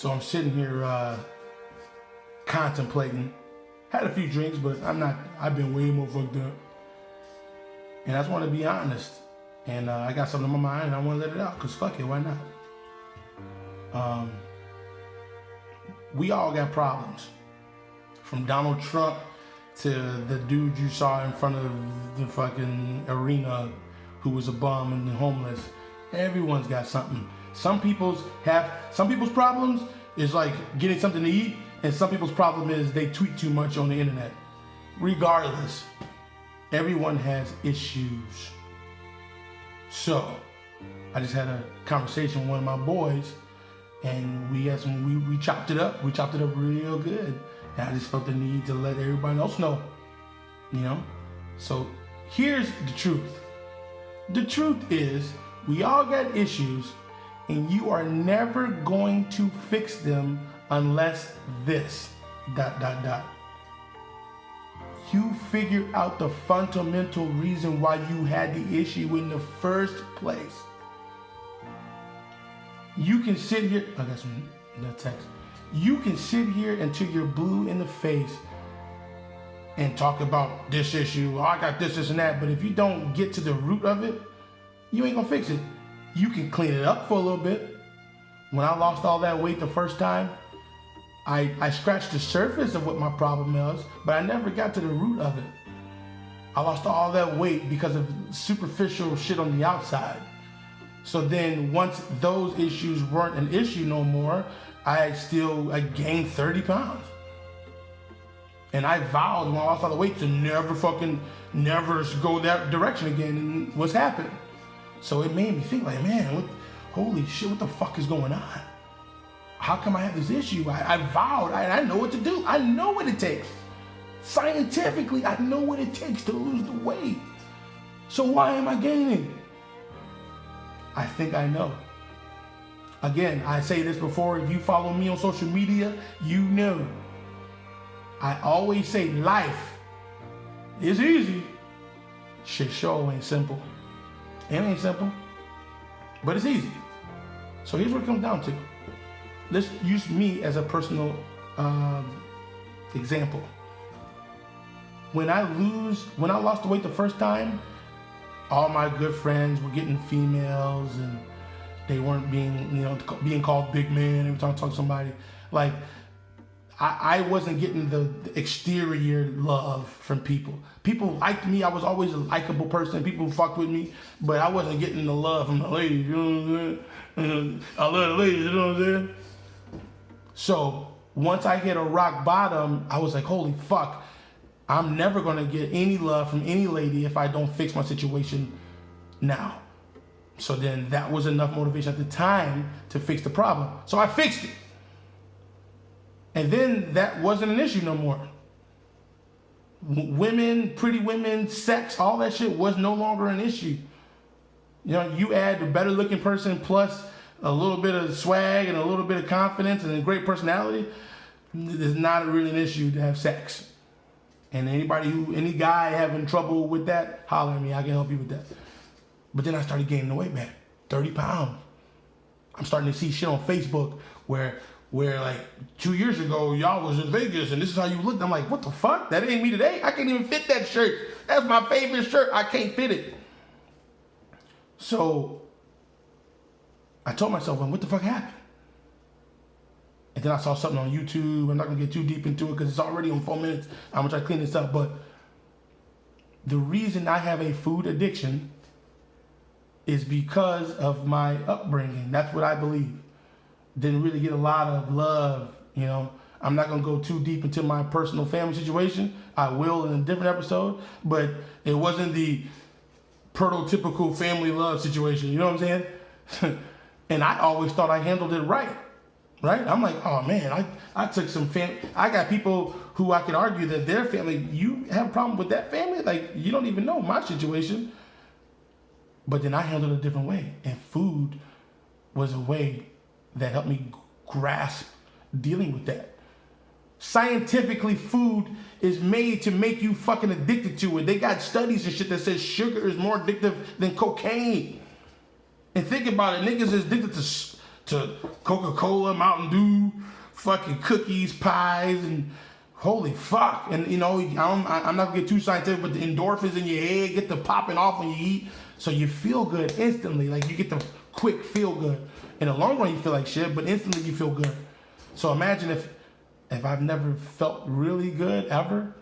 So I'm sitting here contemplating. Had a few drinks, but I've been way more fucked up. And I just want to be honest. And I got something on my mind and I want to let it out, because fuck it, why not? We all got problems. From Donald Trump to the dude you saw in front of the fucking arena who was a bum and homeless. Everyone's got something. Some people's problems is like getting something to eat, and some people's problem is they tweet too much on the internet. Regardless, everyone has issues. So, I just had a conversation with one of my boys, and we chopped it up. We chopped it up real good. And I just felt the need to let everybody else know, you know? So, here's the truth. The truth is, we all got issues, and you are never going to fix them unless this, ... You figure out the fundamental reason why you had the issue in the first place. You can sit here, I got some text. You can sit here until you're blue in the face and talk about this issue, I got this and that, but if you don't get to the root of it, you ain't gonna fix it. You can clean it up for a little bit. When I lost all that weight the first time, I scratched the surface of what my problem was, but I never got to the root of it. I lost all that weight because of superficial shit on the outside. So then once those issues weren't an issue no more, I gained 30 pounds. And I vowed when I lost all the weight to never go that direction again, and what's happened? So it made me think like, man, holy shit, what the fuck is going on? How come I have this issue? I vowed, I know what to do. I know what it takes. Scientifically, I know what it takes to lose the weight. So why am I gaining? I think I know. Again, I say this before, if you follow me on social media, you know. I always say life is easy. Shit sure ain't simple. It ain't simple, but it's easy. So here's what it comes down to. Let's use me as a personal example. When I lost the weight the first time, all my good friends were getting females and they weren't being called big man every time I talk to somebody. Like, I wasn't getting the exterior love from people. People liked me. I was always a likable person. People fucked with me, but I wasn't getting the love from the ladies. You know what I'm saying? I love the ladies. You know what I'm saying? So once I hit a rock bottom, I was like, holy fuck, I'm never gonna get any love from any lady if I don't fix my situation now. So then that was enough motivation at the time to fix the problem. So I fixed it. And then that wasn't an issue no more. Women, pretty women, sex, all that shit was no longer an issue. You know, you add a better looking person plus a little bit of swag and a little bit of confidence and a great personality, it's not really an issue to have sex. And any guy having trouble with that, holler at me, I can help you with that. But then I started gaining the weight back, 30 pounds. I'm starting to see shit on Facebook where like 2 years ago, y'all was in Vegas and this is how you looked. I'm like, what the fuck? That ain't me today. I can't even fit that shirt. That's my favorite shirt. I can't fit it. So I told myself, well, what the fuck happened? And then I saw something on YouTube. I'm not gonna get too deep into it because it's already on 4 minutes. I'm gonna try to clean this up. But the reason I have a food addiction is because of my upbringing. That's what I believe. Didn't really get a lot of love, you know. I'm not gonna go too deep into my personal family situation. I will in a different episode, but it wasn't the prototypical family love situation, you know what I'm saying? And I always thought I handled it right? I'm like, oh man, I took some I got people who I could argue that their family, you have a problem with that family? Like, you don't even know my situation. But then I handled it a different way. And food was a way that helped me grasp dealing with that. Scientifically, food is made to make you fucking addicted to it. They got studies and shit that says sugar is more addictive than cocaine. And think about it, niggas is addicted to Coca-Cola, Mountain Dew, fucking cookies, pies, and holy fuck. And you know, I'm not gonna get too scientific, but the endorphins in your head get to popping off when you eat. So you feel good instantly. Like you get the quick feel good. In the long run, you feel like shit, but instantly you feel good. So imagine if I've never felt really good ever,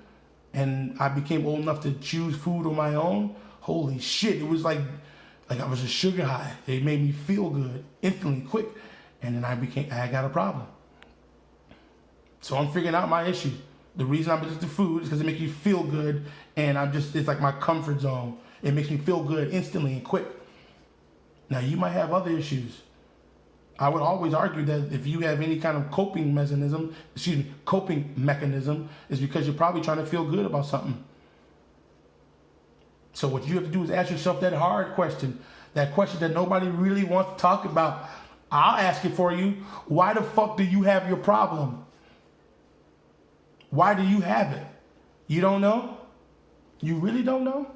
and I became old enough to choose food on my own. Holy shit! It was like I was a sugar high. It made me feel good instantly, quick, and then I got a problem. So I'm figuring out my issue. The reason I'm addicted to food is because it makes you feel good, and it's like my comfort zone. It makes me feel good instantly and quick. Now you might have other issues. I would always argue that if you have any kind of coping mechanism, is because you're probably trying to feel good about something. So what you have to do is ask yourself that hard question, that question that nobody really wants to talk about. I'll ask it for you. Why the fuck do you have your problem? Why do you have it? You don't know? You really don't know?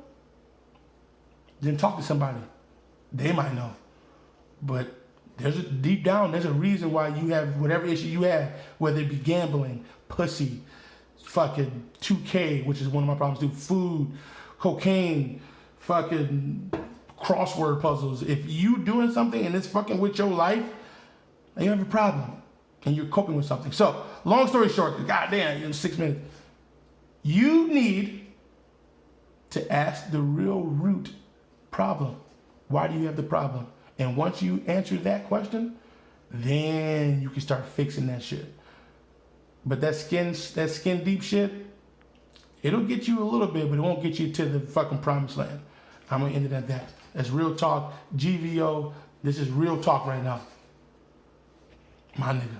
Then talk to somebody. They might know. But deep down, there's a reason why you have whatever issue you have, whether it be gambling, pussy, fucking 2K, which is one of my problems too, food, cocaine, fucking crossword puzzles. If you doing something and it's fucking with your life, then you have a problem and you're coping with something. So, long story short, goddamn, in 6 minutes, you need to ask the real root problem. Why do you have the problem? And once you answer that question, then you can start fixing that shit. But that skin deep shit, it'll get you a little bit, but it won't get you to the fucking promised land. I'm gonna end it at that. That's real talk. GVO, this is real talk right now. My nigga.